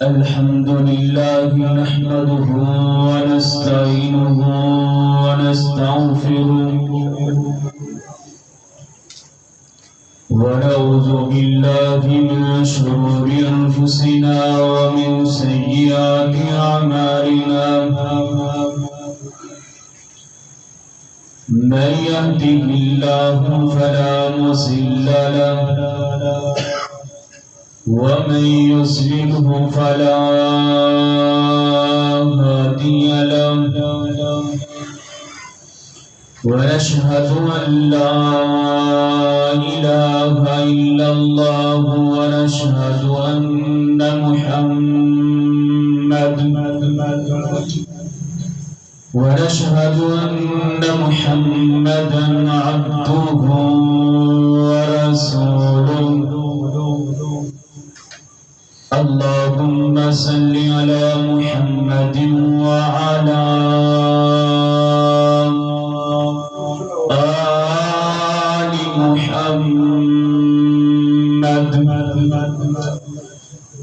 الحمد لله نحمده ونستعينه ونستغفره ونعوذ بالله من شرور أنفسنا ومن سيئات أعمالنا من يهده الله فلا مضل له ومن يضلله فلا هادي له ونشهد أن لا إله إلا الله ونشهد أن محمدا عبده ورسوله. اللهم صل على محمد وعلى آل محمد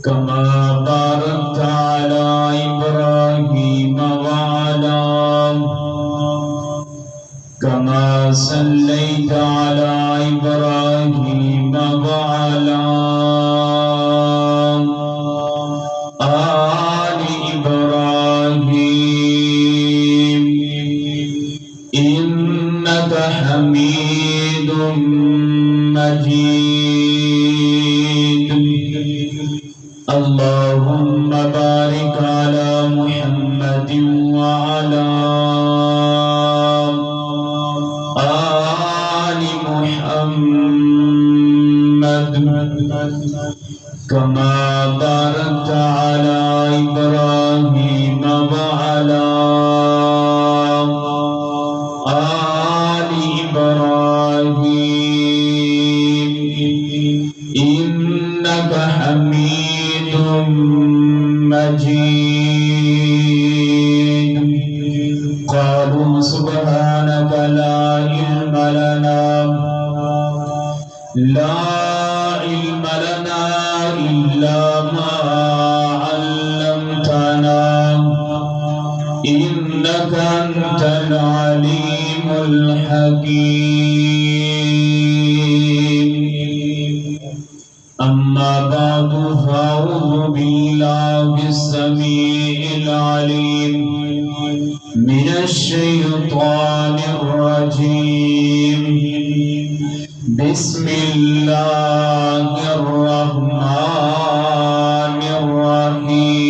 كما باركت على إبراهيم كما صليت على إبراهيم وعلى آل إبراهيم إنك حميد مجيد. اللهم بارك على محمد وعلى آل محمد كما باركت على إبراهيم وعلى آل إبراهيم إنك حميد مجيد. قالوا سبحانك لا علم لنا إلا ما علمتنا إنك أنت العليم الحكيم. أما بعد فأعوذ بالله السميع العليم من الشيطان الرجيم. بسم الله الرحمن الرحيم.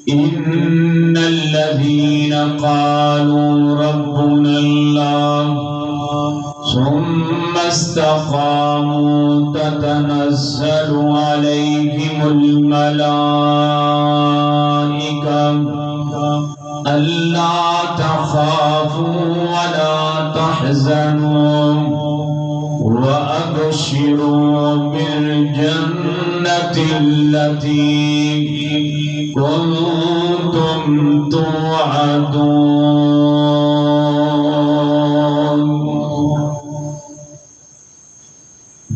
إن الذين قالوا ربنا الله ثم استقاموا تتنزل عليهم الملائكة ألا تخافوا ولا تحزنوا وأبشروا بالجنة التي كنتم توعدون.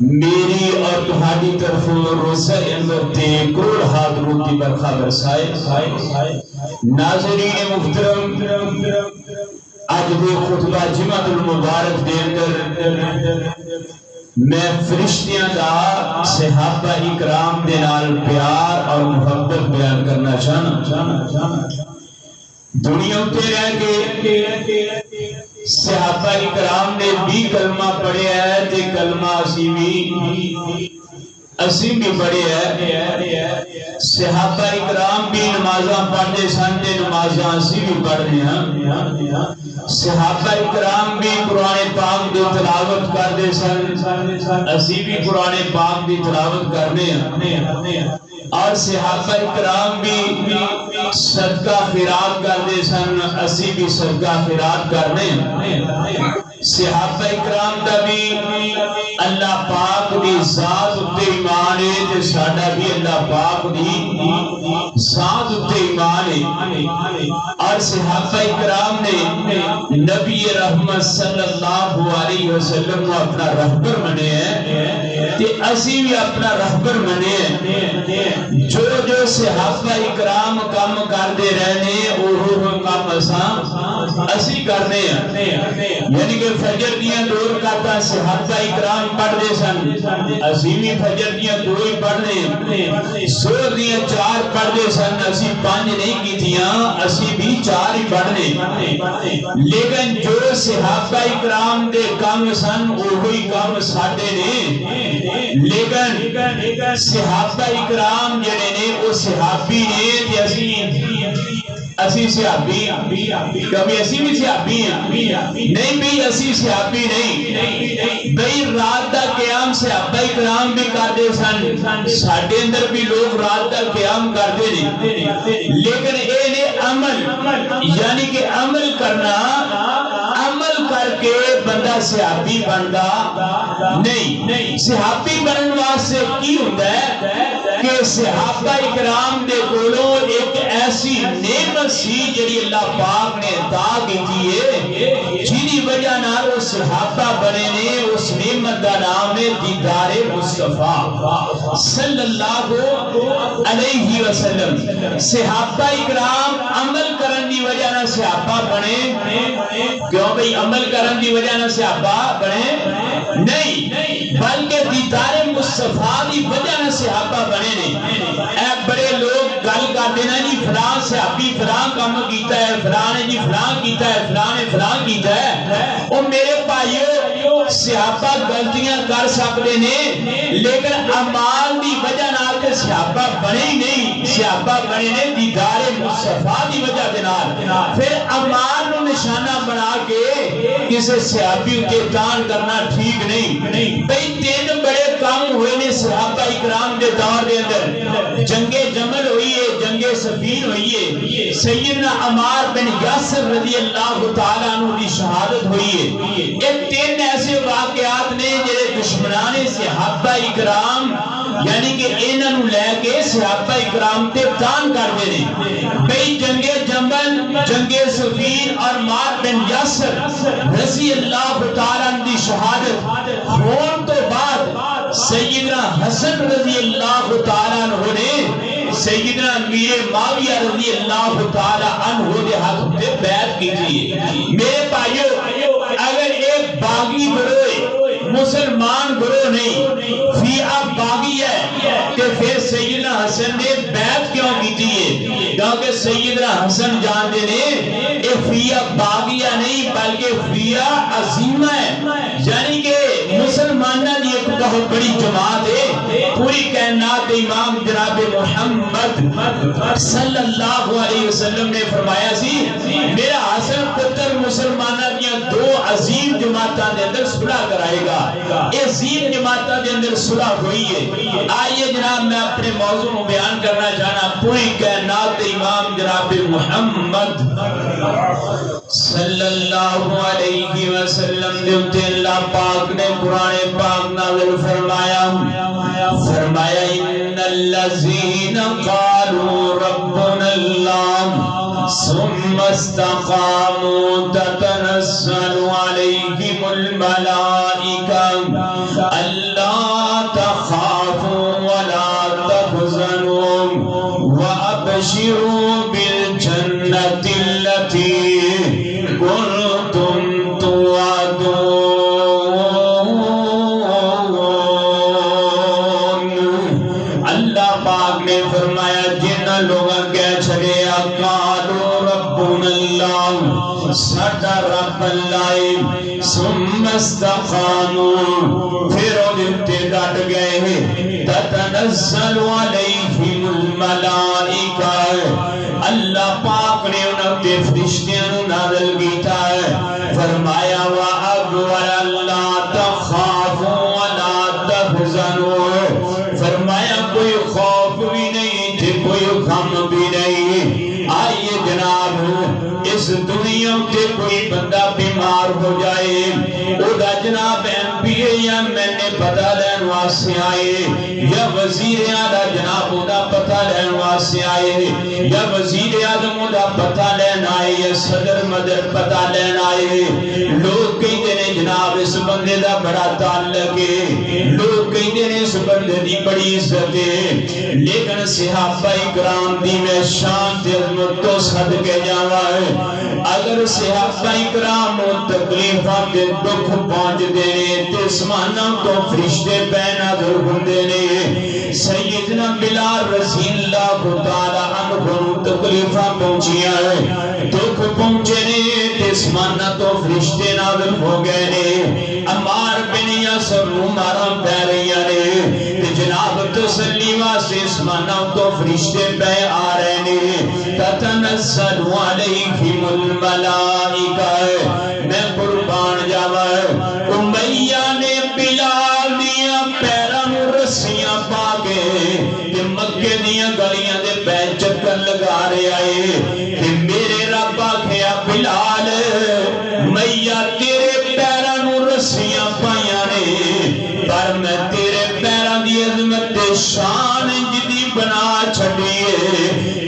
میری اور تہاڈی طرف روزہ اندر تے کروڑ ہاتھ روح کی برکھا برسائے۔ ناظرین محترم، اج دے خطبہ جمعہ المبارک دے اندر میں فرشتیاں دا صحابہ اکرام دے نال پیار اور محبت بیان کرنا چاہنا۔ دنیا تے رہ کے صحابہ اکرام نے بھی کلمہ پڑھے ہے تے کلمہ اسی بھی پڑھے ہے۔ صحابہ اکرام بھی نمازاں پڑھتے سن تے نمازاں اسی بھی پڑھتے ہیں۔ صحابہ اکرام بھی قرآن پاک دی تلاوت کرتے سن، اسی بھی قرآن پاک دی تلاوت کرنے ہیں۔ اور صحابہ اکرام بھی صدقہ خیرات کرتے سن، اسی بھی صدقہ خیرات کرنے ہیں۔ صحابہ اکرام دا بھی اللہ پاک دی ذات اتے ایمان ہے تے ساڈا بھی اللہ پاک دی ذات اتے ایمان ہے۔ اور صحابہ اکرام نے نبی رحمت صلی اللہ علیہ وسلم کو اپنا رہبر منے ہیں تے اسی بھی اپنا رہبر منے ہیں۔ جو جو صحابہ اکرام کام کرتے رہنے وہ کام اسی کرنے ہیں۔ یعنی کہ فجر دیاں 2 رکعتاں صحابہ اکرام پڑھتے سن، اسی بھی فجر دیاں 2 ہی پڑھنے۔ زہر دیاں 4 پڑھتے سن، اسی 5 نہیں کیتیاں، اسی بھی 4 ہی پڑھنے۔ لیکن جو صحابہ اکرام دے کام سن وہی کام ساڈے نے۔ لیکن صحابہ اکرام جڑے نے وہ صحابی نے تے اسی صحابی کبھی اسی بھی صحابی ہیں نہیں بھی اسی صحابی نہیں بھئی رات دا قیام صحابہ اکرام بھی کرتے سن، ساڈے اندر بھی لوگ رات دا قیام کرتے نہیں، لیکن اے نے عمل یعنی کہ عمل کرنا، عمل کر کے بندہ صحابی بندا نہیں۔ صحابی بنن واسطے کی ہوندا ہے کہ صحابہ اکرام دے کولوں ایک ایسی نعمت سی جڑی اللہ پاک نے عطا کی ہے جنی وجہ نال وہ صحابہ بنے نے۔ اس نعمت دا نام ہے دیدار مصطفیٰ صلی اللہ علیہ وسلم۔ صحابہ اکرام عمل کرن دی وجہ نال صحابہ بنے، کیوں بھئی عمل کرن دی وجہ نال صحابہ بنے نہیں، بلکہ دیدار مصطفیٰ دی وجہ نال صحابہ بنے نے۔ اے بڑے لوگ گل کرتے ہیں جی فلاں صحابی فلاں کام کیتا ہے، فلاں نے جی فلاں کیتا ہے، فلاں نے فلاں کیتا ہے۔ او میرے بھائیو صحابہ غلطیاں کر سکتے نے لیکن اعمال دی وجہ نال تے صحابہ بنے ہی نہیں، صحابہ بنے نے دیدار مصطفیٰ دی وجہ دے نال۔ پھر اعمال نو نشانہ بنا کے کسی صحابی کے تان کرنا ٹھیک نہیں۔ بھئی 3 بڑے کام ہوئے نے صحابہ اکرام دے دور دے اندر، جنگ جمل ہوئی ہے، جنگ صفین ہوئی ہے، سیدنا عمار بن یاسر رضی اللہ تعالیٰ عنہ کی شہادت ہوئی ہے۔ یہ 3 ایسے واقعات نے جڑے دشمنان صحابہ اکرام یعنی کہ انہوں لے کے صحابہ اکرام تے تان کر دے نے۔ بھئی جنگ جمل، جنگ صفین اور عمار بن یاسر رضی اللہ تعالیٰ عنہ کی شہادت ہون تو بعد سیدنا حسن رضی اللہ تعالیٰ عنہ نے سیدنا امیر معاویہ رضی اللہ تعالیٰ عنہ دے حق پہ بیعت کی تھی۔ میرے بھائیو اگر ایک باغی گروہ مسلمان گروہ نہیں فیعہ باغی ہے کہ پھر سیدنا حسن نے بیعت کیوں کی تھی؟ کیونکہ سیدنا حسن جانتے نے اے فیعہ باغیہ نہیں بلکہ فیعہ عظیمہ ہے، یعنی کہ مسلمانہ دی ایک بہت بڑی جماعت ہے۔ پوری کائنات امام جناب محمد صلی اللہ علیہ وسلم نے فرمایا سی میرا حسن پتر مسلمانہ دیا 2 عظیم جماعتاں دے اندر صلح کرائے گا۔ یہ عظیم جماعتاں دے اندر صلح ہوئی ہے۔ آئیے جناب میں اپنے موضوع کو بیان کرنا چاہنا، پوری کائنات امام جناب محمد صلی اللہ علیہ وسلم دے اتے اللہ پاک نے قرآن پاک نازل فرمایا ان الذین قالوا ربنا اللہ ثم استقاموا تتنزل علیہم الملائکہ اللہ وابشروا بالجنة التي كنتم توعدون. اللہ پاک نے فرمایا جن لوگوں کے چھڑے قالوا ربنا اللہ ساڈا رب اللہ ثم استقاموا پھر اتے ڈٹ گئے تتنزل علیہم الملائکہ اللہ پاک نے انہوں نے فرشتیاں نازل کیتا ہے فرمایا وَأَقْوَلَ لَا تَخَافُوا وَلَا تَحْزَنُوا فرمایا کوئی خوف بھی نہیں تھے کوئی غم بھی نہیں. آئیے جناب اس دنیا کے کوئی بندہ بیمار ہو جائے اوہ جناب MP یا میں نے پتہ لین واسے آئے یا وزیر اعلیٰ جناب اوہ پتہ لین واسے آئے یا وزیر اعظم اوہ پتہ لین آئے یا صدر مدر پتہ لین آئے لوگ کہتے ہیں جناب اس بندے دا بڑا تعلق ہے لوگ کہتے ہیں اس بندے دی بڑی عزت ہے لیکن صحابہ اکرام دی میں شان تے عظمت تو صدقے جاوا ہے اگر صحابہ اکرام تکلیفاں تے دکھ پہنچ دینے تے سمانہ کو فرشتے پہنا در گھندینے سیدنا بلال رضی اللہ تعالی عنہ تکلیفاں پہنچیاں ہے دکھ پہنچنے تے سمانہ تو فرشتے نازل ہو گئے نے عمار بن یاسر مارا پہ رہیاں نے جناب تسلی واسطے سمانہ تو فرشتے پہ آ رہے نے تتنزل علیہم الملائکہ میں قربان جاوا امیہ نے بلال دیا پیران رسیاں پاکے کہ مکے دیا گلیاں دے پہ چکر لگا رہے آئے کہ میرے رب آکھیا بلال میہ تیرے پیران رسیاں پائیاں نے پر میں تیرے پیران دی عظمت شان جدی بنا چھڑیے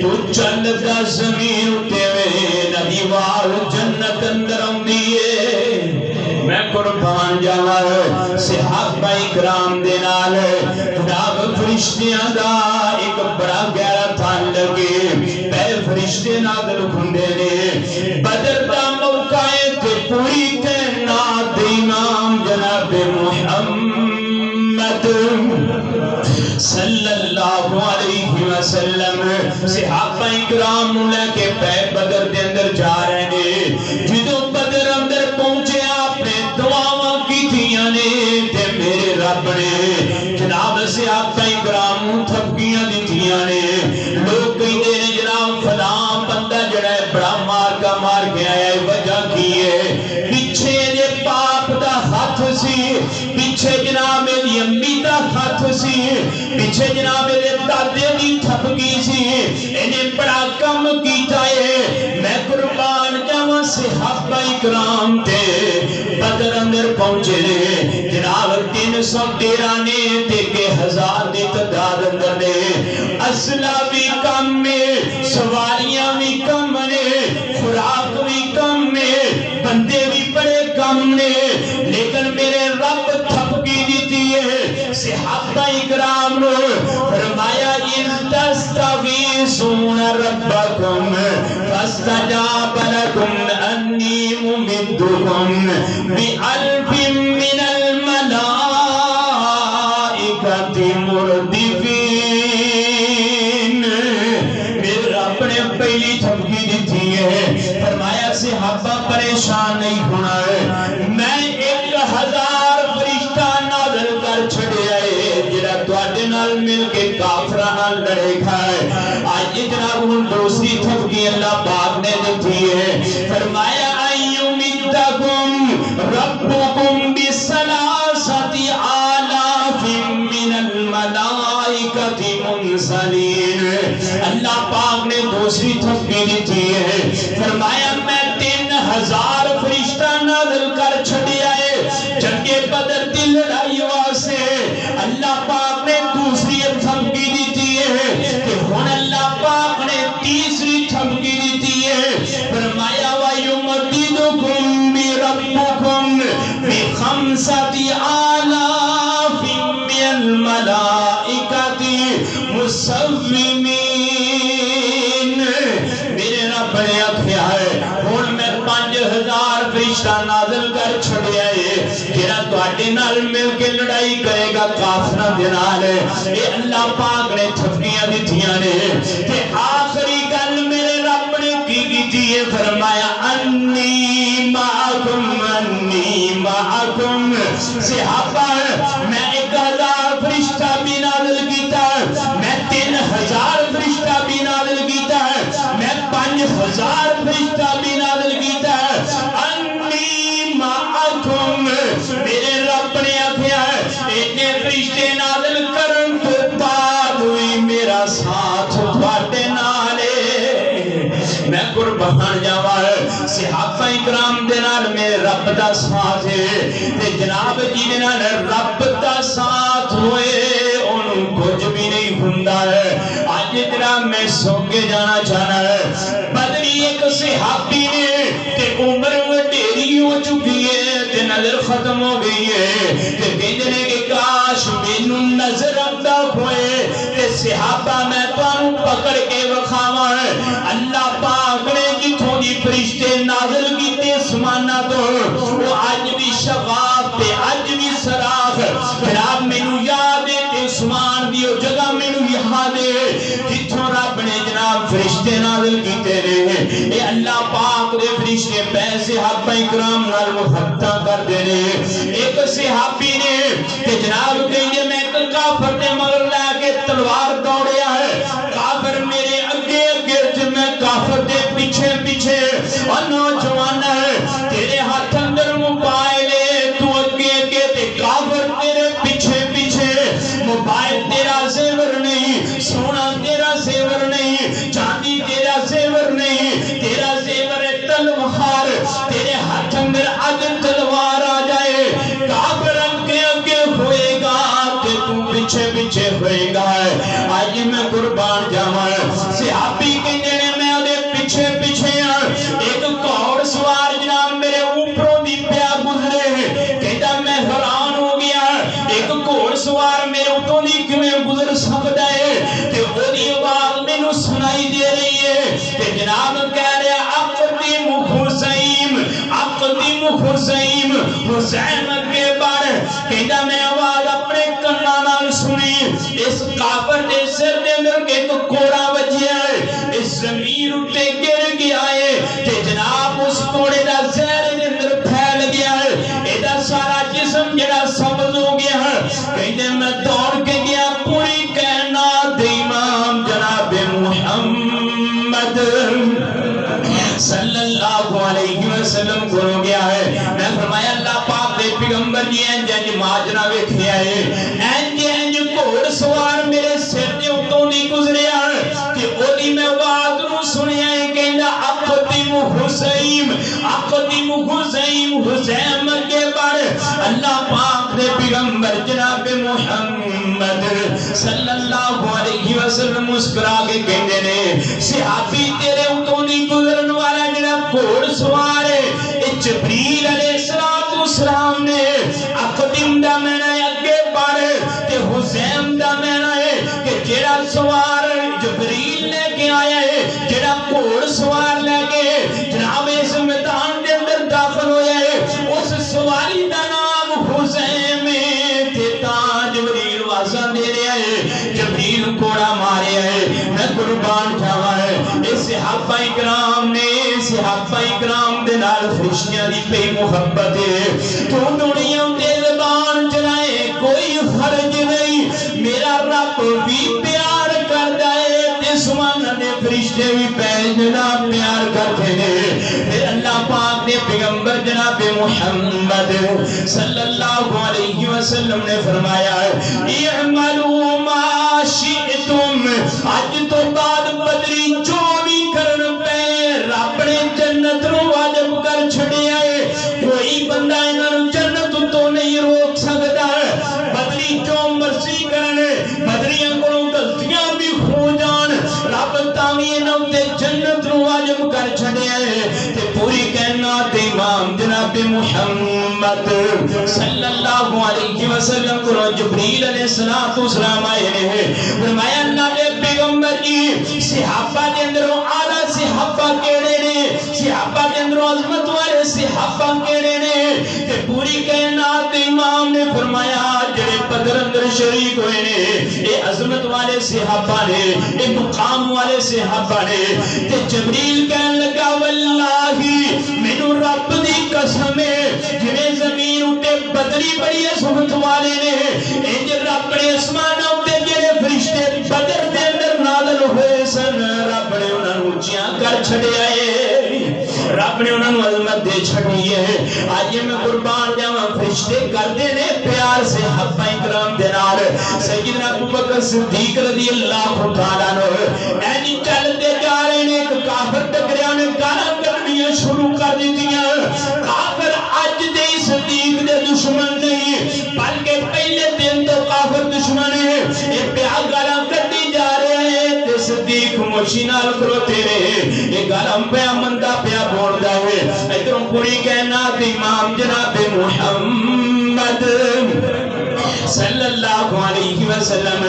تو چلتا زمین اٹھے میں نبی وال جنت اندر ہوں دیئے میں قربان جاوا صحابہ اکرام دے نال جناب فرشتیاں دا ایک بڑا گہرا تعلق ہے پہ فرشتے نازل کھندے نے بدر دا موقع ہے تے پوری کائنات امام جناب محمد صلی اللہ علیہ وسلم صحابہ اکرام لے کے پہ بدر دے اندر جا رہے نے جدوں بدر اندر پہنچے آپ نے دعاواں کی تھیاں نے تے میرے رب نے جناب صحابہ اکرام تھپکیاں دی تھیاں نے لوگ کہتے ہیں جناب فلاں بندہ جڑا ہے بڑا مار کا مار کے آیا ہے وجہ کی ہے پیچھے دے باپ دا ہاتھ سی پیچھے جناب میری امی دا ہاتھ سی پیچھے جناب میرے دادے دی تھپکی سی انہیں بڑا کم کیتا ہے میں قربان جاواں صحابہ اکرام تے بدر اندر پہنچے نے جناب 313 نے تے کہ 1000 دی تعداد اندر نے اسلحہ بھی کم میں سواریاں بھی کم نے خوراک بھی کم نے بندے بھی بڑے کم نے لیکن میرے رب تھپکی دیتی ہے صحابہ اکرام نے فرمایا اِذْ تَسْتَغِیثُونَ رَبَّکُمْ فَاسْتَجَابَ لَکُمْ أَنِّی مُمِدُّکُمْ بِأَلْفٍ مِّنَ الْمَلَائِکَةِ مُرْدِفِینَ میرے رب نے پہلی تھپکی دیتی ہے فرمایا صحابہ پریشان نہیں ہونا ہے میں 1000 فرشتہ نازل کر چھڑے آئے جڑا تواڈے نال مل کے کافراں نال لڑے کھائے آئیے جناب ہن دوسری تھپکی اللہ پاک نے دیتی ہے فرمایا ایمدکم ربکم بثلاثۃ آلاف من الملائکۃ منزلین اللہ پاک نے دوسری تھپکی دیتی ہے فرمایا میں 3000 فرشتہ نازل کر چھڑے آئے جنگ بدر دی لڑائی واسطے اللہ پاک نے دوسری تھپکی دیتی ہے کہ ہن اللہ پاک نے تیسری تھپکی دیتی ہے فرمایا وَيُمَدِّدُكُمْ بِرَبُّكُمْ بِخَمْسَةِ آلَافٍ مِّنَ الْمَلَائِکَةِ مُصَوِّمِينَ فرشتہ نازل کر چھڑیا ہے جڑا تواڈے نال مل کے لڑائی کرے گا کافراں دے نال اے اللہ پاک نے تھپیاں دتیاں نے تے آخری گل میرے رب نے کی کیتی ہے فرمایا انی معکم صحابہ میں 1000 فرشتہ بھی نازل کیتا میں 3000 فرشتہ بھی نازل کیتا میں 5000 فرشتہ بھی نازل کیتا انی معکم میرے رب نے آکھیا اتنے فرشتے نازل کرن تو بعد ہوئی میرا ساتھ تواڈے نال میں قربان جاواں صحابہ اکرام دے نال میرے رب دا ساتھ ہے تے جناب جی دے نال رب دا ساتھ ہوئے انہوں کچھ بھی نہیں ہوندا ہے اج جڑا میں سو کے جانا چاہنا ہے بدری ایک صحابی نے تے عمر وڈیری ہو چکی ہے تے نظر ختم ہو گئی ہے تے کہندے نے کہ کاش مینوں نظر آندا ہوئے تے صحابہ میں تانوں پکڑ کے وکھاواں اللہ پاک نے جتھوں دی فرشتے نازل کیتے اسمانہ تو وہ اج بھی شغاف تے اج بھی سراغ جناب مینوں یاد ہے تے اسمان دی او جگہ مینوں یاد ہے جتھوں رب نے جناب فرشتے نازل کیتے رہے اے اللہ پاک دے فرشتے پے صحابہ اکرام نال محبتاں کردے نے ایک صحابی نے کہ جناب کہندے میں ایک کافر دے مگر لا کے تلوار دوڑیا ہے کافر میرے اگے اگے میں کافر دے پیچھے پیچھے اور نوجوان ہے تیرے ہاتھ اندر موبائل ہے تو اگے اگے تے کافر تیرے پیچھے پیچھے موبائل تیرا زیور نہیں سونا تیرا زیور نہیں چاندی تیرا زیور نہیں تیرا زیور ہے تلوار تیرے ہاتھ اندر اگ تلوار آ جائے کافر اگے اگے ہوئے گا کہ تو پیچھے پیچھے ہوئے گا آج میں قربان جاواں صحابی کہندے نے میں دے پیچھے پیچھے ایک گھوڑ سوار جناب میرے اوپروں دی پیا گزرے کہندا میں حیران ہو گیا ایک گھوڑ سوار میرے اوپروں دی کیویں گزر سکدا ہے تے اودی آواز مینوں سنائی دے رہی ہے تے جناب کہہ رہا اقدم حسین حسین کے بار کہندا میں آواز اپنے کاناں نال سنی اس کافر دے سر دے اندر ایک کوڑا وجیا ہے اس زمین اتے گر گیا ہے تے جناب اس کوڑے دا زہر دے اندر پھیل گیا ہے ایدا سارا جسم جڑا سبز ہو گیا ہے کہندے میں دوڑ کے گیا پوری کائنات دے امام جناب محمد صلی اللہ علیہ وسلم کو ہو گیا ہے میں فرمایا اللہ پاک دے پیغمبر جی انج ماجرا ویکھیا ہے انج گھوڑ سوار میرے سر دے اوتوں دی گزریا تے اودی میں آواز نو سنیا ہے کہندا اقدم حسین حسین کے بار اللہ پاک دے پیغمبر جناب محمد صلی اللہ علیہ وسلم مسکرا کے کہندے نے صحابی تیرے اوتوں دی گزرن والا جڑا گھوڑ سوار ہے اے جبریل علیہ السلام نے اقدم دا معنی اگے بڑھ تے حسین دا معنی ہے کہ جڑا سوار جبریل لے کے آیا ہے جڑا گھوڑ سوار لے کے جناب اس میدان دے اندر داخل ہویا ہے اس سواری دا نام حسین ہے تے تاں جبریل واسا دے رہا ہے جبریل کوڑا ماریا ہے میں قربان جاواں ہے اے صحابہ اکرام دے نال فرشتیاں دی پئی محبت ہے تو دنیا تے زبان چلائے کوئی حرج نہیں میرا رب بھی پیار کردا ہے تے سمان دے فرشتے بھی جناب پیار کرتے ہیں پھر اللہ پاک نے پیغمبر جناب محمد صلی اللہ علیہ وسلم نے فرمایا اعملوا ما شئتم اج تو بعد بدری جو بھی کرن پے رب نے جنت نو واجب کر چھڑیا ہے کوئی بندہ انہاں نوں جنت تو نہیں روک سکدا بدری جو مرضی کرن بدریاں کولوں غلطیاں بھی ہو جان رب تاویں انہاں تے جنت نو واجب کر چھڑیا ہے تے پوری کائنات امام جناب محمد صلی اللہ علیہ وسلم کو جبریل علیہ السلام آئے ہیں فرمایا اللہ دے پیغمبر جی صحابہ دے اندروں اعلی صحابہ کیڑے نے صحابہ دے اندروں عظمت والے صحابہ کے صحابہ نے، اے مقام والے صحابہ نے، تے جبریل کہن لگا واللہ مینوں رب دی قسم ہے جویں زمین اُتے بدری بڑی عظمت والے نے، انج رب نے اسمان اُتے جڑے فرشتے بدر دے اندر نازل ہوئے سن رب نے انہاں نوں اونچیاں کر چھڈیا ہے، رب نے انہاں نوں عظمت دے چھڈی ہے۔ اج میں قربان جاواں فرشتے کردے نے پیار سے صحابہ کرام دے نال، سیدنا ابوبکر صدیق رضی اللہ تعالی عنہ اینی چلتے جا رہے نے، ایک کافر ٹکریا نے گالاں کڈنیاں شروع کر دتیاں۔ کافر اج دے صدیق دے دشمن نہیں بلکہ پہلے دن تو کافر دشمن ہے، اے پیا گالاں کڈی جا رہے ہیں تے صدیق مشی نال کھلوتے رہے، اے گالاں پیا مندا پیا بولدا ہے۔ ادھروں پوری کائنات امام جناب محمد صلی اللہ علیہ وسلم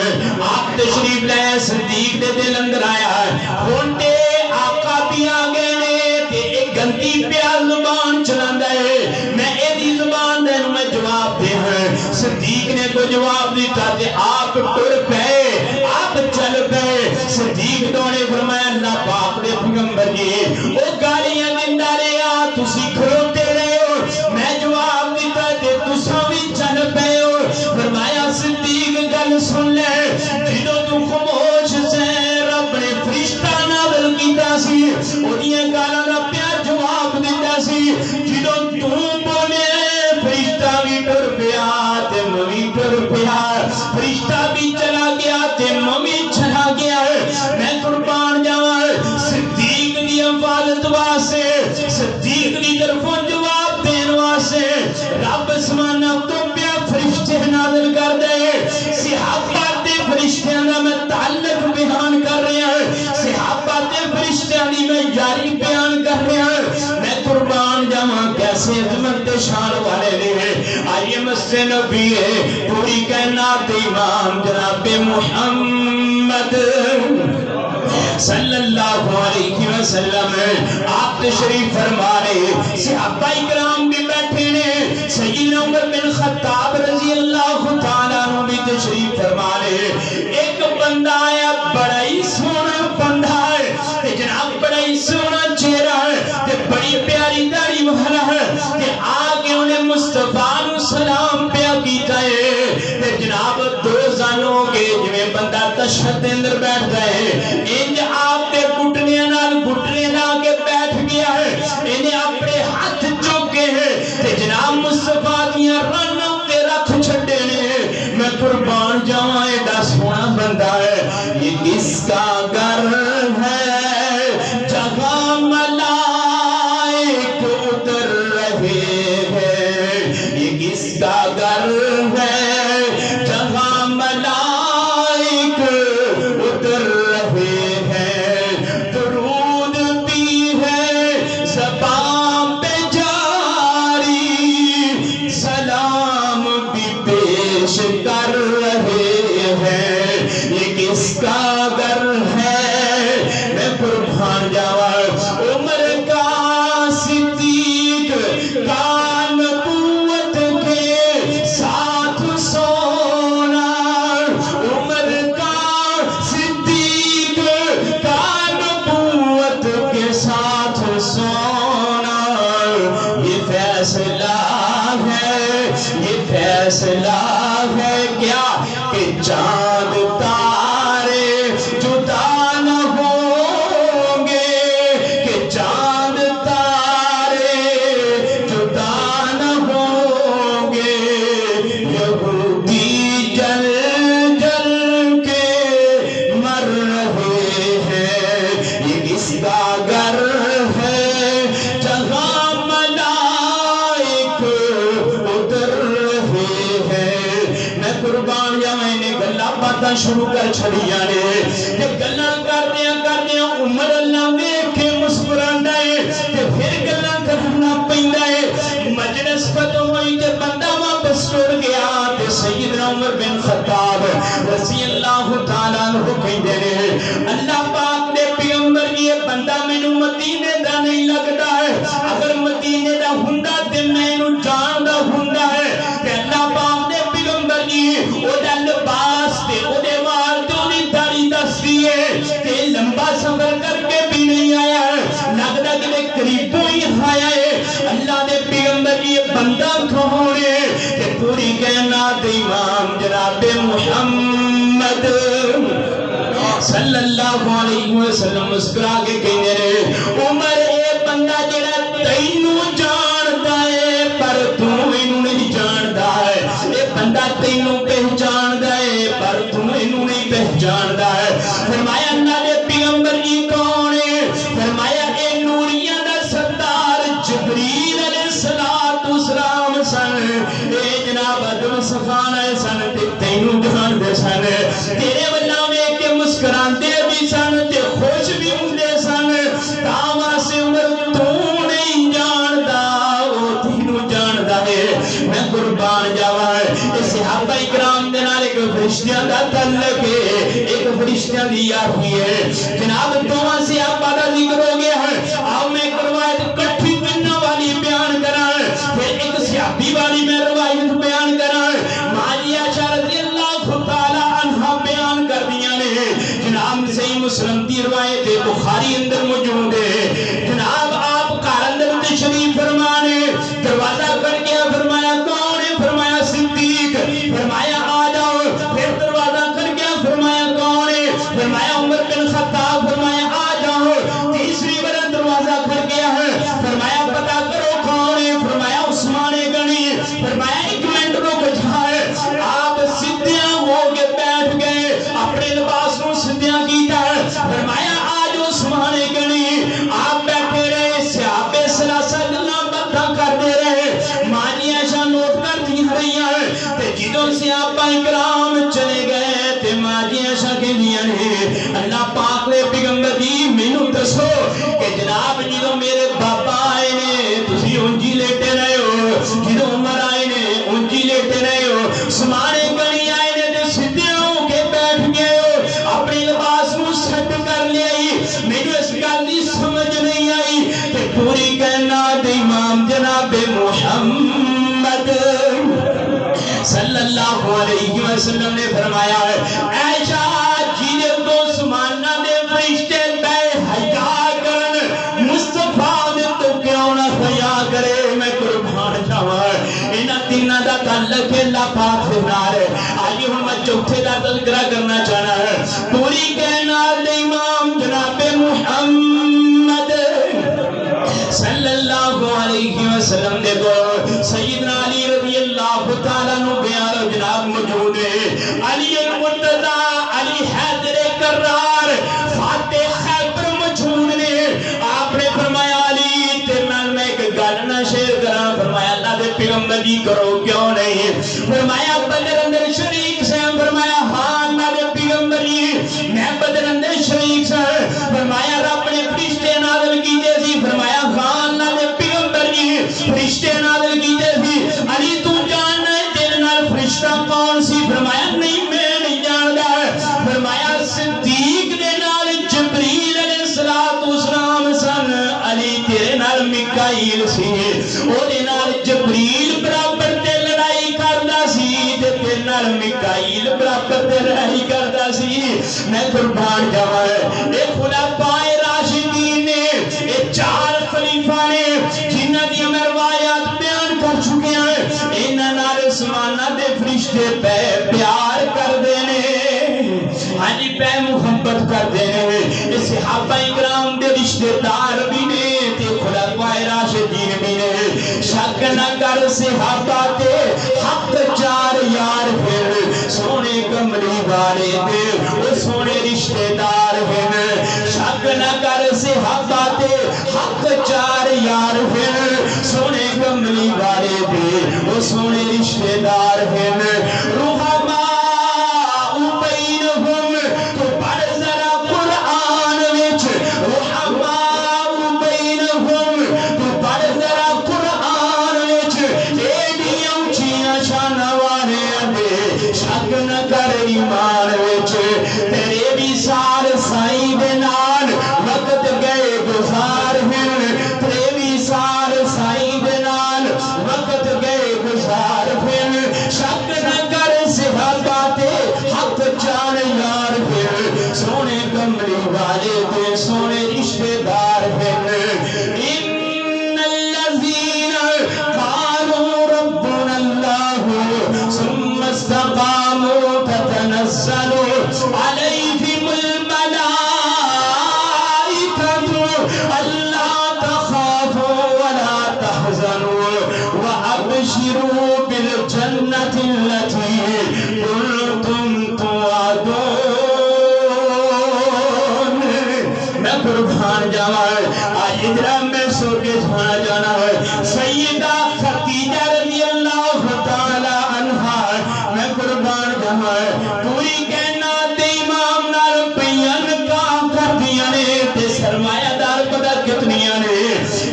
آپ تشریف لائے، صدیق دے دل اندر آیا ہونٹے آقا بھی آگئے نے تے ایک گندی پیا زبان چلاندہ ہے، میں ایدی زبان دے میں جواب دے ہیں۔ صدیق نے کو جواب دیتا تے آپ ٹر پے، آپ چل پے۔ صدیق دونے فرمایا اللہ پاک دے پیغمبر جی او گالیاں دندا رہا تسی کھلوتے رہے ہو، میں جواب دیتا تے تساں بھی چل پے ہو۔ فرمایا صدیق گل سن لے جدو تو خاموش سے رب نے فرشتہ نازل کیتا سی اودیاں گالاں دا پیا جواب دیتا سی، جدو تو بولے فرشتہ بھی ٹر پیا تے میں ٹر پیا، فرشتہ بھی چلا گیا تے میں چلا گیا۔ میں قربان جاواں صدیق دی حفاظت واسطے، صدیق دی طرفوں جواب دین واسطے رب اسماناں تو پیا فرشتے نازل کر دے۔ صحابہ تے فرشتیاں دا میں تعلق بیان کر رہا ہوں، صحابہ تے فرشتیاں دی میں یاری بیان کر رہا ہوں۔ میں قربان جاواں کیسے عظمت تے شان والے نے، آئیے مسجد نبی ہے پوری کائنات امام جناب محمد صلی اللہ علیہ وسلم آپ تشریف فرما رہے، صحابہ اکرام بھی بیٹھے نے، سیدنا عمر بن خطاب رضی اللہ تعالیٰ عنہ بھی تشریف فرما رہے۔ ایک بندہ آیا بڑا ہی سونا بندہ ہے تے جناب بڑا ہی سونا چہرہ ہے تے بڑی پیاری داڑھی والا ہے تے آگے انہیں مصطفیٰ نو سلام پیا کیتا ہے تے جناب دو زانوں کے جویں بندہ تشہد دے اندر بیٹھ گئے انج آپ دے گھٹنے نال گھٹنے لا کے بیٹھ گیا ہے، انہیں اپنے ہاتھ چوکے ہیں تے جناب مصطفیٰ دیاں رنوں تے رکھ چھڑے نے۔ میں قربان جاواں ایڈا سونا بندہ ہے، یہ کس کا گھر ہے جہاں ملائک اتر رہے ہیں، یہ کس کا گھر ہے جہاں ملائک اتر رہے ہیں، درود بھی ہے زبان پہ جاری، سلام بھی پیش کر رہے ہیں، یہ کس کا گھر ہے۔ میں قربان جاواں عمر کا صدیق کا نبوت کے ساتھ سونا، عمر کا صدیق کا نبوت کے ساتھ سونا، یہ فیصلہ ہے، یہ فیصلہ ہے کیا کہ چاند تارے جدا نہ ہوں گے، کہ چاند تارے جدا نہ ہوں گے، یہودی جل جل کے مر رہے ہیں، یہ کس کا گھر ہے جہاں ملائک اتر رہے ہیں۔ میں قربان یا میں نے گلہ باتاں شروع کر چھڑیاں نے کہ گلہ کردیاں عمر اللہ دیکھ کے مسکراندہ ہے کہ پھر گلہ کرنا پہندا ہے۔ مجلس ختم ہوئی کہ بندہ واپس ٹر گیا کہ سیدنا عمر بن خطاب رضی اللہ تعالیٰ عنہ کہندے نے اللہ پاک نے پیغمبر یہ بندہ مینوں مدینے دا نہیں لگدا ہے، اگر مدینے دا ہوندا تے مینوں جاندا ہوندا ہے کہ اللہ پاک نے پیغمبر جی او دا لباس تے او دے وال تے او دی صلی اللہ علیہ وسلم مسکرا کے کہنے رہے عمر اے بندہ جڑا تینوں جاندا ہے پر تو اینوں نہیں جاندا ہے اے بندہ تینوں پہچاندا ہے پر تو اینوں نہیں پہچاندا ہے فرمایا اللہ دے پیغمبر جی کون ہے فرمایا اے نوریاں دا سردار جبریل علیہ السلام سن اے جناب ادم سخانہ سن تے تینوں جاندے سن تیرے والوں ویکھ کے مسکراندے بھی سن تے خوش بھی ہوندے سن تاں سے عمر تو نہیں جاندا او تینوں جاندا ہے میں قربان جاواں اے صحابہ کرام دے نال ایک فرشتیاں دا تعلق ہے ایک فرشتیاں دی یاری ہے جناب دوواں صحابہ دا ذکر ہو گیا ہے آؤ میں ایک روایت کٹھی تینوں والی بیان کراں پھر ایک صحابی والی میں روایت بیان کراں ماجی عائشہ رضی اللہ تعالی عنہا بیان کر دیاں نے جناب صحیح مسلم دی روایت بخاری اندر موجود ہے جناب آپ گھر اندر تشریف فرمانے دروازہ کر کے فرمایا کون ہے فرمایا صدیق فرمایا آ جاؤ پھر دروازہ کر کے فرمایا کون ہے فرمایا عمر بن خطاب فرمایا آ جاؤ تیسری بار دروازہ کر کے فرمایا پتہ کرو کون ہے فرمایا عثمان غنی فرمایا ایک منٹ رک جائے آپ سیدھیاں ہو کے بیٹھ گئے اپنے لباس کو سیدھیاں کیتا فرمایا آج عثمان غنی آپ بیٹھے رہے صحابے ثلاثہ گلاں باتاں کرتے رہے ماں عائشہ نوٹ کرتی رہیاں تے جدوں صحابہ کرام چلے گئے تے ماں عائشہ کہندیاں نے اللہ پاک دے پیغمبر جی مینوں دسو کہ جناب جدوں میرے بابا آئے نے تسی اونجی لیٹے رہے ہو جدوں عمر آئے نے اونجی لیٹے رہے ہو عثمان غنی آئے نے تے سیدھے ہو کے بیٹھ گئے ہو اپنے لباس کو سٹ کر لیائی مینوں اس گل دی سمجھ نہیں آئی تے پوری کائنات امام جناب محمد صلی اللہ علیہ وسلم نے فرمایا ہے عائشہ جی دو سمانہ دے فرشتے بے حیا کرن مصطفیٰ دے تو کیوں نہ حیا کرے میں قربان جاواں انہاں تیناں دا تعلق اللہ پاک دے نال ہے آج ہن میں چوتھے دا تذکرہ کرنا چاہنا ہے پوری کائنات دے امام جناب محمد صلی اللہ علیہ وسلم دے کو سیدنا علی رضی اللہ تعالیٰ عنہ بیان جناب موجود ہے علی المرتضی علی حیدر کرار فاتح خیبر موجود نے آپ نے فرمایا علی تے میں ایک گل نہ شیئر کراں فرمایا اللہ دے پیغمبر جی کرو کیوں نہیں فرمایا بدر اندر شریک سے فرمایا ہاں اللہ دے پیغمبر جی میں بدر اندر شریک سے فرمایا رب نے فرشتے نازل کیتے سی فرمایا ہاں اللہ دے پیغمبر جی فرشتے نازل کیتے سی علی تو جاننا ہے تیرے نال فرشتہ کون سی فرمایا نہیں میں نہیں جاندا فرمایا صدیق دے نال جبریل علیہ السلام سن علی تیرے نال میکائیل سی او دے نال جبریل برابر تے لڑائی کردا سی تے تیرے نال میکائیل برابر تے لڑائی کردا سی میں قربان جاواں اے خلفائے راشدین نے اے چار خلیفہ نے جنہاں دی میں روایات بیان کر چکے ہیں انہاں نال سمانہ دے فرشتے پہ پیار کردے نے ہاں جی پہ محبت کردے نے اے صحابہ کرام دے رشتے دار بھی نے تے خلفائے راشدین بھی نے شک نہ کر صحابہ تے حق چار یار پھر سونے کملی والے تے او سونے رشتے دار ہیں شک نہ کر صحابہ تے حق چار یار پھر سونے کملی والے تے او سونے رشتے دار ہیں رحماء بینہم تو پڑھ ذرا قرآن وچ رحماء بینہم تو پڑھ ذرا قرآن وچ ایڈیاں اونچیاں شاناں والے دے شک نہ کر ایمان وچ تیرے بھی سال سائیں دے نال وقت گئے گزار ہیں تیرے بھی سال سائیں دے نال وقت گئے گزار ہیں شک نہ کر صحابہ تے حق جان یار ہیں سونے کملی والے تے سونے رشتے دار ہیں ان الذین قالوا ربنا اللہ ثم استقاموا تتنزل علیہم الملائکۃ قربان جاوا آج ادھر میں سو کے سنا جانا ہے سیدہ خدیجہ رضی اللہ تعالی عنہا میں قربان جاوا پوری کائنات امام نال پیان کا کر دیا نے تے سرمایہ دار پتہ کتنیاں نے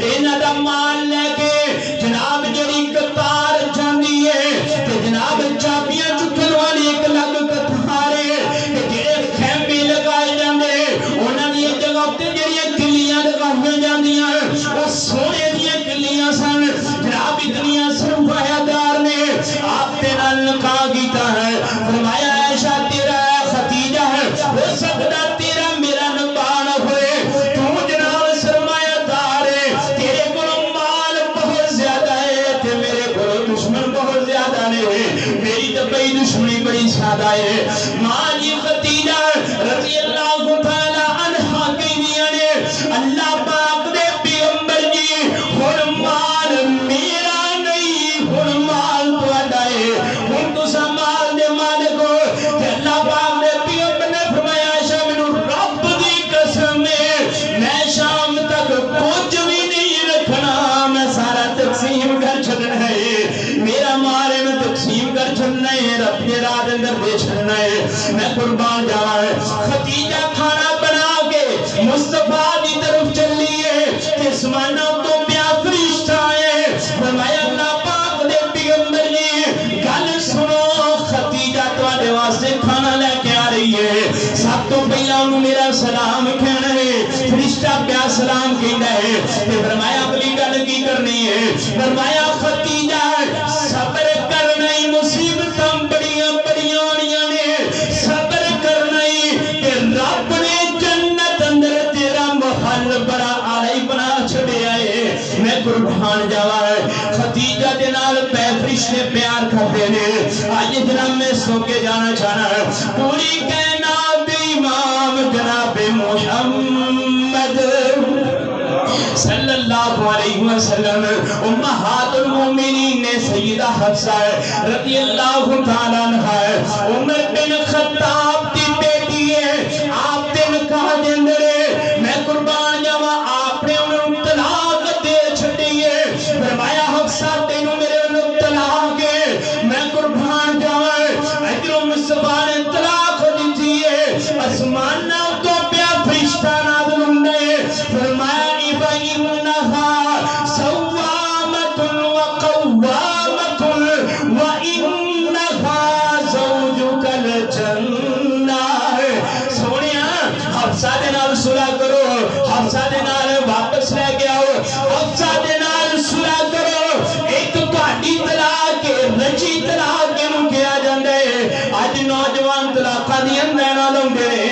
انہاں دا مال لے کے جناب جڑی قطار جاندی ہے تے جناب چابیاں چکن والی ایک لگ کتارے جڑے خیمے لگائے جاندے انہاں دی جگہ تے جڑیاں کلیاں لگائیاں جاندیاں او سونے دی کلیاں سن جناب اتنیاں سرمایہ دار نے آپ تے نال نکاح کیتا ہے فرمایا عائشہ تیرا خدیجہ ہے ہو سکتا تیرا میرا نکاح نہ ہوئے تو جناب سرمایہ دار ہے تیرے کو مال بہت زیادہ ہے تے میرے کو دشمن بہت زیادہ نے میری تو بڑی دشمنی بڑی زیادہ ہے ماں جی خدیجہ رضی اللہ تعالی عنہا کہنیاں نے اللہ پاک دے پیغمبر جی ہن مال میرا نہیں ہن مال تہاڈا ہے ہن تساں مال دے مالک ہو تے اللہ پاک دے پیغمبر نے فرمایا عائشہ مینوں رب دی قسم ہے میں شام تک کچھ بھی نہیں رکھنا میں سارا تقسیم کر چھڈنا ہے میرا مال میں تقسیم کر چھڈنا ہے رب دے راہ دے اندر دے چھڈنا ہے میں قربان جاواں خدیجہ کھانا بنا کے مصطفیٰ دی طرف چلی ہے کہ اسمانہ تو پیا فرشتہ آئے فرمایا اللہ پاک دے پیغمبر جی گل سنو خدیجہ تواڈے واسطے کھانا لے کے آ رہی ہے سب تو پہلا انہوں میرا سلام کہنا ہے فرشتہ پیا سلام کہنا ہے تے فرمایا اگلی گل کی کرنی ہے فرمایا خدیجہ صبر کرنا ہی مصیبتاں بڑیاں بڑیاں آنیاں نے صبر کرنا ہی کہ رب نے جنت اندر تیرا محل بڑا آلائی بنا چھڑے آئے میں قربان جاوا ہے خدیجہ دے نال پہ فرشتے پیار کرتے ہیں آج اتنا میں سو کے جانا چاہنا ہے پوری کائنات امام جناب محمد صلی اللہ علیہ وسلم امہات المومنین نے سیدہ حفصہ رضی اللہ تعالی عنہ عمر بن خطاب دی بیٹی ہے آپ دے نکاح دے اندر میں قربان جاواں آپ نے انہوں طلاق دے چھڈی ہے فرمایا حفصہ تینوں میرے انہوں طلاق ہے میں قربان جاواں ادھروں مصطفیٰ نے طلاق دیتی ہے آسماناں تو پیا فرشتہ نازل ہوندے فرمایا فإنها صوامة وقوامة وإنها زوجك الجنة سونیا حفصہ دے نال صلح کرو حفصہ دے نال واپس لے کے آؤ حفصہ دے نال صلح کرو ایک تہاڈی طلاق رچی طلاق کینوں کیا جاندا ہے اج نوجوان طلاقاں دی نینا لاوندے نے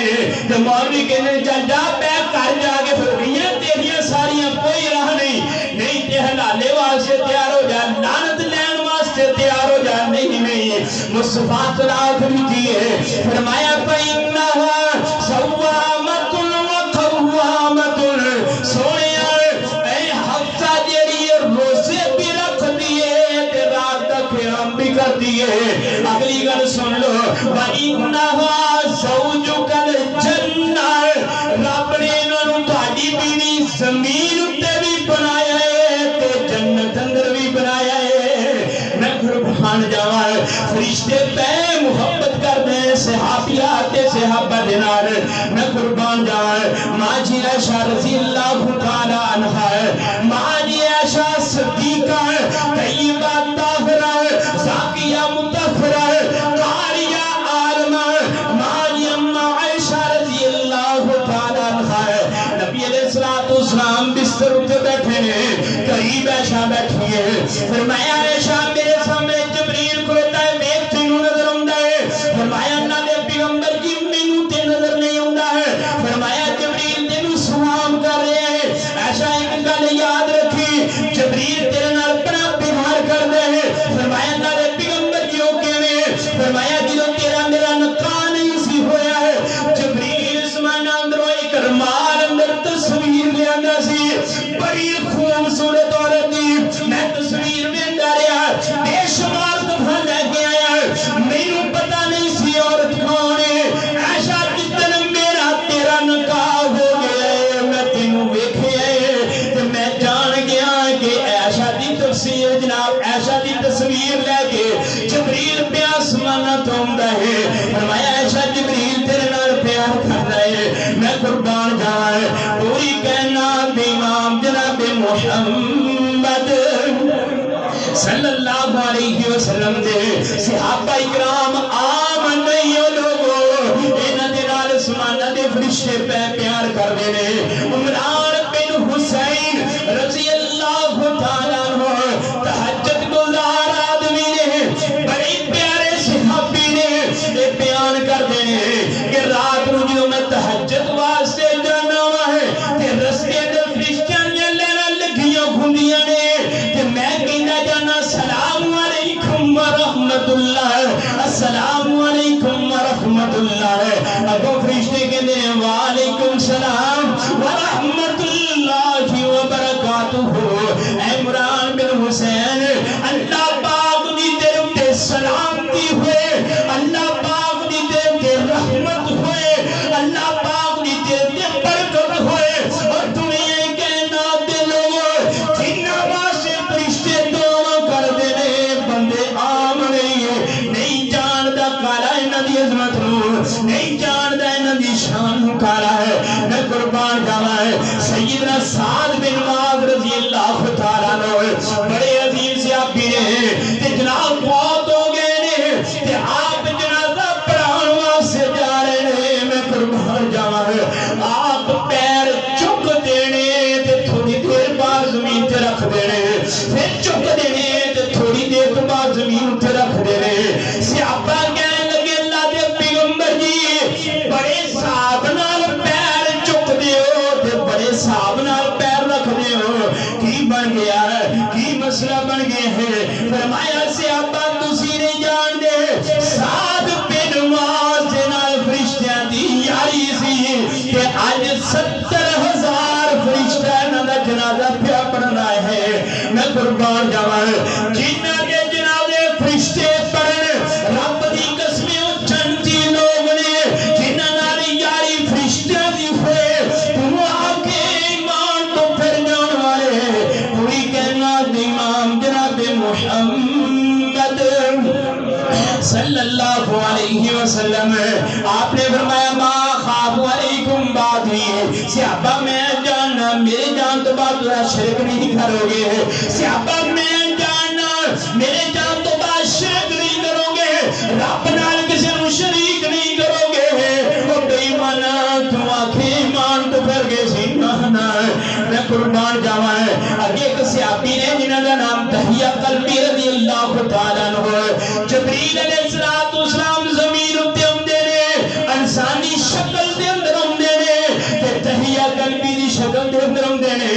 تے مولوی کہندے چل جا پے گھر جا کے پھر گئیاں تیریاں ساریاں کوئی راہ نہیں تے حلالے واسطے تیار ہو جا لعنت لین واسطے تیار ہو جا نہیں مصطفیٰ طلاق دیتی ہے فرمایا فإنها صوامة وقوامة سونیا اے حفصہ جیڑی روزے بھی رکھ دیے تے رات کا قیام بھی کر دیے اگلی گل سن لو وإنها زوجك الجنة رب نے انہوں تہاڈی بیوی زمین اتے بھی بنایا ہے تے جنت اندر بھی بنایا ہے میں قربان جاواں فرشتے پہ محبت کرتے ہیں صحابیات تے صحابہ دے نال میں قربان جاواں ماں جی عائشہ رضی اللہ تعالی عنہا ماں جی عائشہ صدیقہ طیبہ طاہرہ زاکیہ مطہرہ قاریہ عالمہ ماں جی اماں عائشہ رضی اللہ تعالی عنہا نبی علیہ السلام بستر اٹھے بیٹھے ہیں قریب عائشہ بیٹھی ہے فرمایا عائشہ میرے سامنے جبریل کھلوتا ہے میں تینوں نظر آندا ہے فرمایا اللہ دے پیغمبر جی مینوں تے نظر نہیں آندا ہے فرمایا جبریل تینوں سلام کر رہے ہیں عائشہ ایک گل یاد رکھی جبریل تیرے نال بڑا پیار کردا ہے فرمایا اللہ دے پیغمبر جی او کیویں فرمایا جدوں تیرا میرا نکاح نہیں سی ہویا ہے جبریل اسمان اندروں ایک رمال اندر تصویر لے آندا سی بڑی خوبصورت عورت دی میں تصویر میں ڈریا بے شمار دفعہ لے جناب محمد صلی اللہ علیہ وسلم دے صحابہ اکرام عام نہیں ہو لوگو انہاں دے نال سمانہ دے فرشتے پیار کر دے نے عمران بن حسین رضی اللہ تعالیٰ عنہ تہجد گزار آدمی نے بڑے پیارے صحابی نے یہ بیان کر دے نے کہ رات نو جو میں تہجد واسطے جانا ہوا ہے تے رستے دے فرشتیاں نے لینا لگیاں گھوندیاں نے تے میں کہندا جانا سلام علیکم ورحمت اللہ السلام علیکم ورحمت اللہ اگو فرشتے کہندے ہیں وعلیکم السلام ورحمت اللہ وبرکاتہ اے عمران بن حسین اللہ پاک دی طرف تے سلامتی ہوئے اللہ پاک دی طرف تے رحمت ہوئے اللہ پاک دی طرف تے برکت ہوئے اور تمہیں یہ کہنا دے لوگو جنہ واسے فرشتے دعا کر دے نے بندے عام نہیں جاندا کالا انہاں دی عظمت نو نہیں جاندا انہاں دی شان نو کالا ہے میں قربان جاواں ہے سیدنا سعد بن معاذ رضی اللہ تعالیٰ عنہ بڑے عظیم صحابی نے تے جناب فوت ہو گئے نے تے آپ جنازہ پڑھان واسطے جا رہے نے میں قربان جاواں آپ پیر چک دینے تے تھوڑی دیر بعد زمین تے رکھ دینے پھر چک دینے تے تھوڑی دیر بعد زمین تے رکھ دینے صحابہ کہنے لگے اللہ دے پیغمبر جی بڑے صاحب نال پیر چک دیو تے بڑے صاحب نال پیر رکھ دیو کی بن گیا ہے کی مسئلہ بن گیا ہے فرمایا صحابہ تسی نہیں جان دے سعد بن معاذ نال فرشتیاں دی یاری سی کہ آج 70,000 فرشتہ انہاں دا جنازہ پیا پڑھنا ہے میں قربان جاواں جنہاں کے جنازے فرشتے پڑھن رب دی قسمیں اچھنتی لوگ نے جنہاں نال یاری فرشتیاں دی ہوئے تم آ کے ایمان تو پھر جان والے کوئی کہنا امام جناب محمد صلی اللہ علیہ وسلم آپ نے فرمایا ما خواب علیکم بادی صحابہ میں جاننا میرے جان تو بعد شرک نہیں کرو گے صحابہ میں جاننا میرے جان تو بعد شرک نہیں کرو گے رب نال کسی نو شریک نہیں کرو گے وہ بے ایمانا تو آنکھیں ایمان تو پھر گئے سینانا میں قربان جاواں اگے ایک صحابی نے جنہاں دا نام دہیہ قلبی رضی اللہ تعالیٰ عنہ جبریل علیہ السلام زمین اتے ہوندے نے انسانی شکل دے اندر ہوندے نے تے دہیہ قلبی دی شکل دے اندر ہوندے نے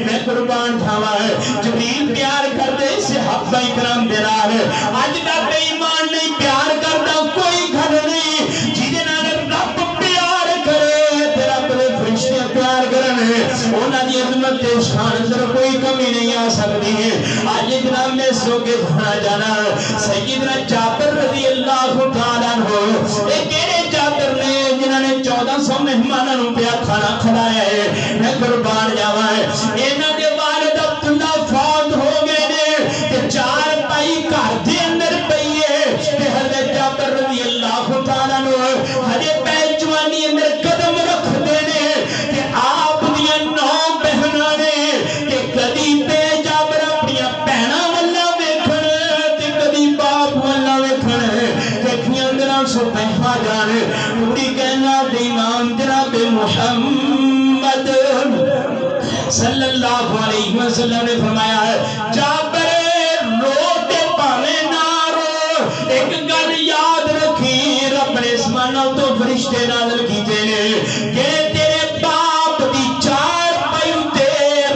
میں قربان جاواں جبریل پیار کردے صحابہ اکرام دے نال اج دا بے ایمان نہیں پیار کردا کوئی گھر نہیں جہدے نال رب پیار کرے تے رب دے فرشتے پیار کرن انہاں دی عظمت تے شان اندر کوئی کمی نہیں آ سکتی ہے آج جناب میں سو کے کھانا جانا سیدنا جابر رضی اللہ تعالیٰ عنہ ایک ایرے جابر نے جنہاں نے 1400 مہمانوں پہ کھانا کھلایا ہے میں قربان جاواں انہاں دے والد عبداللہ فوت ہو گئے نے تے 4 پائی گھر دے اندر پئی ہے تے حضرت جابر رضی اللہ تعالیٰ عنہ ہجے پہ جوانی اندر قدم رکھ دے نے تے آپ دیاں 9 بہناں نے تے کدی پہ جابر اپنی بہناں والا ویکھن تے کدی باپ والا ویکھن دیکھیاں اندر سبحا جان پوری کہنا امام جناب محمد صلی اللہ علیہ وسلم نے فرمایا ہے جابر رو تے پاویں نہ رو ایک گل یاد رکھی رب نے اسمانوں تو فرشتے نازل کیتے نے کہ تیرے باپ دی 4 پائی تے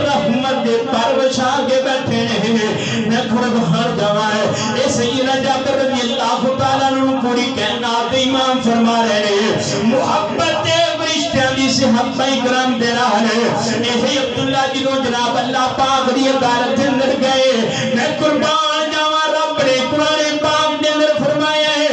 رحمت دے پر بچھا کے بیٹھے نے میں قربان جاواں اے سیدنا جابر رضی اللہ تعالیٰ عنہ پوری کائنات امام فرما رہے ہیں محبت فرشتیاں دی صحابہ کرام دے نال اے عبداللہ جدوں جناب اللہ پاک دی عدالت دے اندر گئے میں قربان جاواں رب نے قرآن پاک دے اندر فرمایا ہے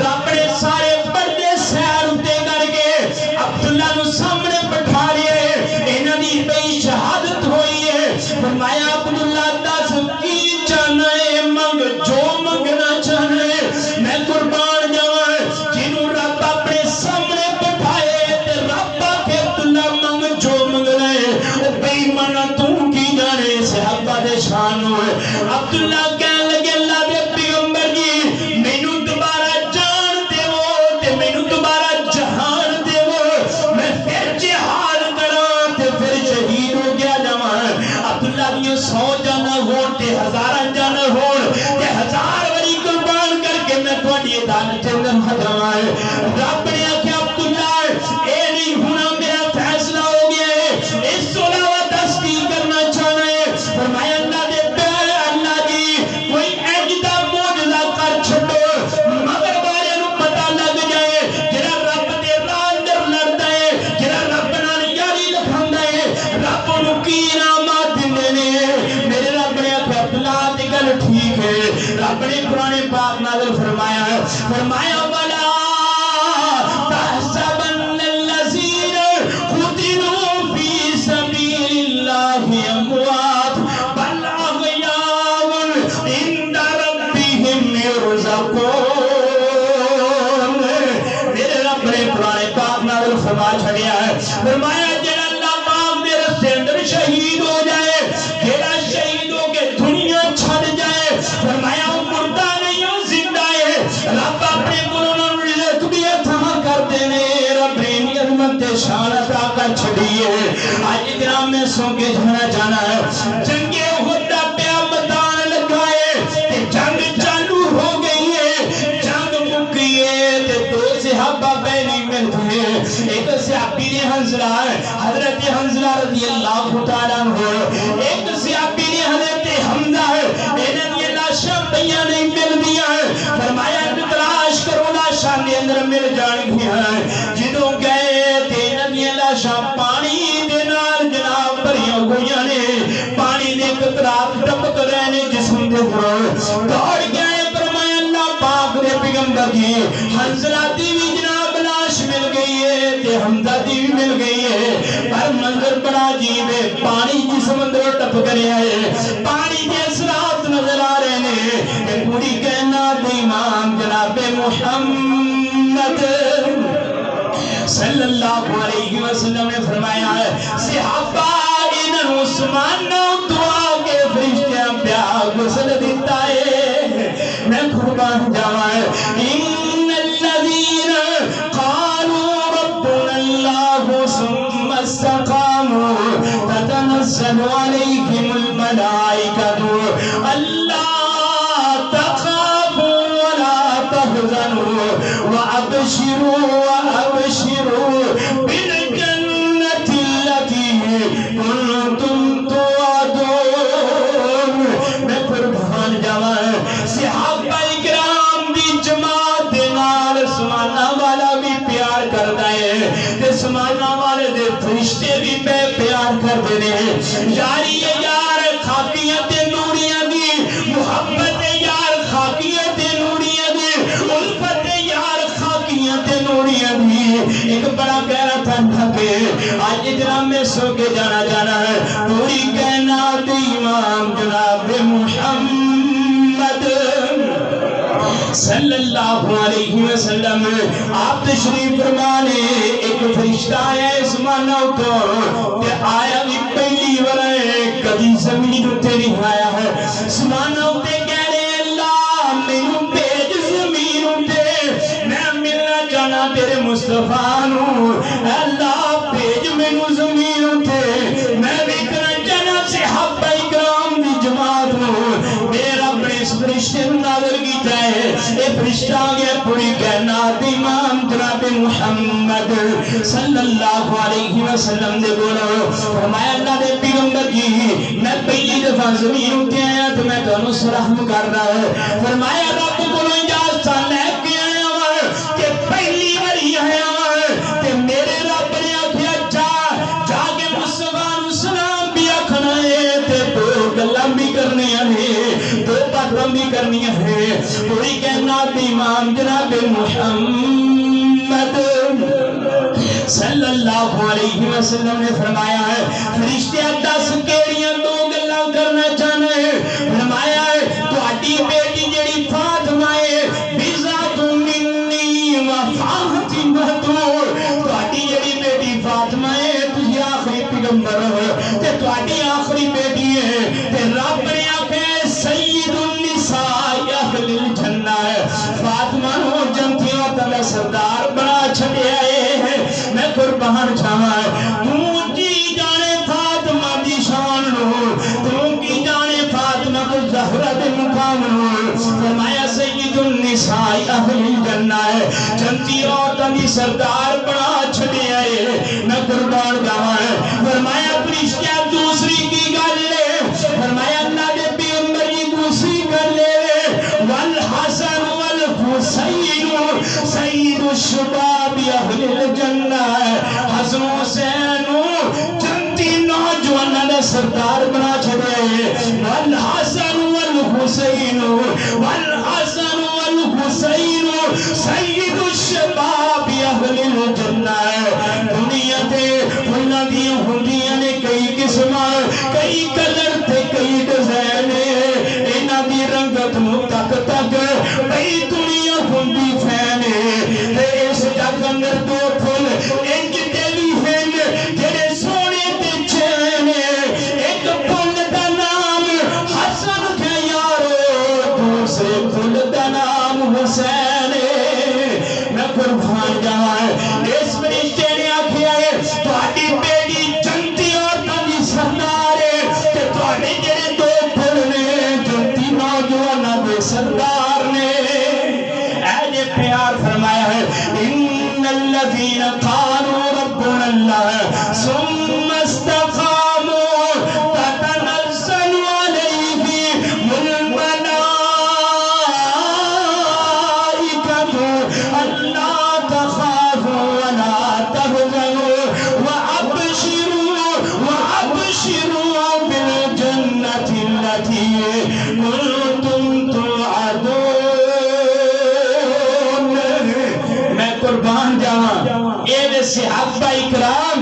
رب نے سارے پردے سیر تے کر کے عبداللہ نو سامنے بٹھا لیا ہے انہاں دی بے شہادت ہوئی ہے فرمایا عبداللہ دس کی چاہنا ہے منگ جو منگنا چاہنا ہے میں قربان جاواں جنوں رب اپنے سامنے بٹھائے تے رب کے عبداللہ منگ جو منگنا ہے او بے ایمان تو کی شان ہوئے عبداللہ کہنے لگے اللہ دے پیغمبر جی مینوں دوبارہ جان دیو تے مینوں دوبارہ جہان دیو میں پھر جہاد کراں تے پھر شہید ہو گیا جاواں عبداللہ دی 100 جانا ہون تے 1000 جانا ہون تے 1000 واری قربان کر کے میں تہاڈی عدالت دے اندر حاضر رب نے آخیا عبداللہ اے نہیں ہونا میرا فیصلہ ہو گیا ہے اس تو علاوہ دس کی کرنا چاہنا ہے فرمایا اللہ دے پیارے اللہ جی کوئی ایجدہ موجزہ کر چھڑو مگر بارے نو پتہ لگ جائے جرا رب دے راہ اندر لڑتا ہے جرا رب نال یاری لکھاندا ہے رب نو کی انعامات دیندے نے میرے رب نے آخیا عبداللہ دی گل ٹھیک ہے رب نے قرآن پاک نازل فرمایا والا تحسبن الذین قتلوا فی سبیل اللہ اموات بل احیاء عند ربهم یرزقون میرے رب نے قرآن پاک نازل فرما چھڑیا ہے فرمایا جڑا اللہ پاک دے راستے اندر شہید ہو جائے جڑا شہید ہو کے دنیا چھڑ جائے فرمایا وہ مردہ نہیں ہو زندہ ہے رب اپنے گناہوں نو رزق بھی عطا کر دینے رب نے عظمت شان عطا کر چھڑی ہے آج گرام میں سو کے جانا جانا ہے جنگ احد دا پیا میدان لگا ہے تے جنگ چالو ہو گئی ہے جنگ مکی ہے تے دو صحابہ پہلی مل گئے ایک صحابی نے حنزلہ حضرت حنزلہ رضی اللہ تعالیٰ عنہ ایک صحابی نے حضرت حمزہ انہوں یہ لاشاں پہیاں نہیں مل دیا فرمایا تلاش کرو لاشاں دے اندر مل جان گیا جدوں گئے تے انہوں یہ لاشاں پانی دے نال جناب بھریاں ہوئیاں نے پانی دے قطرات ٹپک رہے نے جسم دے اوپر دوڑ گئے فرمایا اللہ پاک دے پیغمبر کی حنزلہ دی بھی جناب لاش مل گئی ہے تے حمزہ دی بھی مل گئی ہے پر منظر بڑا عجیب ہے پانی جسم اندر ٹپک رہا ہے پانی دے اثرات نظر آ رہے ہیں کہ پوری کائنات امام جناب محمد صلی اللہ علیہ وسلم نے فرمایا ہے صحابہ انہوں عثمان دعا کے فرشتیاں پیا غسل دیتا ہے میں قربان جاواں ان الذین قالوا ربنا اللہ ثم استقاموا تتنزل علیہم الملائکۃ اللہ تخافوا ولا تحزنوا وابشروا بالجنة التي كنتم توعدون میں قربان جاواں صحابہ کرام دی جماعت دے نال سمانا والا بھی پیار کردا ہے تے سمانا والے دے فرشتے بھی بے پیار کردے نے یاری یار خاکیاں تے نوریاں دی محبت یار خاکیاں تے نوریاں دی الفت یار خاکیاں تے نوریاں دی ایک بڑا گہرا تھا کہ آج اجرام میں سو کے جانا ہے پوری کائنات امام جناب محمد صلی اللہ علیہ وسلم آپ تشریف فرمانے ایک فرشتہ آیا اس مانو کو کہ آیا بھی پہلی ورائے کبھی زمین تے نہیں آیا ہے اس مانو تے کہہ رہے اللہ میں بھیج زمین تے میں ملنا جانا تیرے مصطفیٰ نو اللہ بھیج میں زمین تے میں بھی کرنا جانا صحابہ اکرام دی جماعت نو میرا اپنے اس فرشتے نازل کی جائے اے فرشتہ آگیا پوری کائنات امام جناب محمد صلی اللہ علیہ وسلم دے بولو فرمایا اللہ دے پیغمبر جی میں پہلی دفعہ زمین اٹھے آیا تو میں تو انس رحم کر رہا ہے فرمایا رب کو اجازت لے کے آیا ہوں کہ پہلی باری آیا ہوں کہ میرے رب نے آخیا جا کے مصطفیٰ سلام بھی آخنا ہے تے دو گلاں بھی کرنی ہے دو باتاں بھی کرنی ہے پوری کائنات امام جناب محمد صلی اللہ علیہ وسلم نے فرمایا ہے فرشتے 10 کیڑیاں دو گلاں کرنا چاہنا ہے فرمایا ہے تہاڈی بیٹی جڑی فاطمہ ہے بذات منی وفاطمہ تہاڈی جڑی بیٹی فاطمہ ہے تسی آخری پیغمبر ہو تے تہاڈی آخری بیٹی ہے تے رب نے سردار بنا چھڑیا ہے میں قربان جاواں فرمایا فرشتہ دوسری کی گل ہے فرمایا اللہ دے پیغمبر کی دوسری گل ہے والحسن والحسین سید الشباب اہل الجنہ حسن حسین جنتی نوجوانوں دا سردار بنا چھڑیا ہے والحسن والحسین والحسن والحسین سید الشباب اہل الجنہ دنیا تے پھلاں دیاں ہوندیاں نے کئی قسم کئی کلر تے کئی ڈیزائن انہاں دی رنگت نوں تک تک بئی دنیا ہوندی فین تے اس جگ اندر دو پھل انج دلی ہیں جڑے سونے تے چین ایک پھل دا نام حسن ہے یارو دوسرے پھل دا نام حسین میں قربان جاواں اس فرشتے نے آکھیا ہے تہاڈی بیٹی جنتی عورتاں دی سردار ہے تے تہاڈے جڑے دو پھل نے جنتی نوجواناں دے سردار نے اے جے پیار فرمایا ہے ان الذین قالوا ربنا اللہ ثم استقاموا تتنزل علیہم الملائکۃ الا تخافوا ولا تحزنوا وابشروا بالجنة التي كنتم توعدون میں قربان جاواں اے دے صحابہ اکرام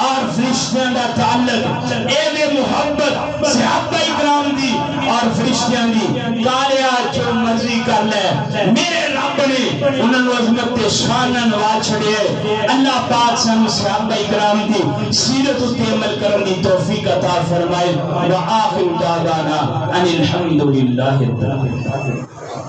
اور فرشتیاں دا تعلق اے دے محبت صحابہ اکرام دی اور فرشتیاں دی کالیا جو مرضی کر لے میرے رب نے انہاں نوں عظمت تے شان نواز چھڑے اللہ پاک سانوں صحابہ اکرام دی سیرت تے عمل کرن دی توفیق عطا فرمائے وآخر دعوانا ان الحمد للہ رب العالمین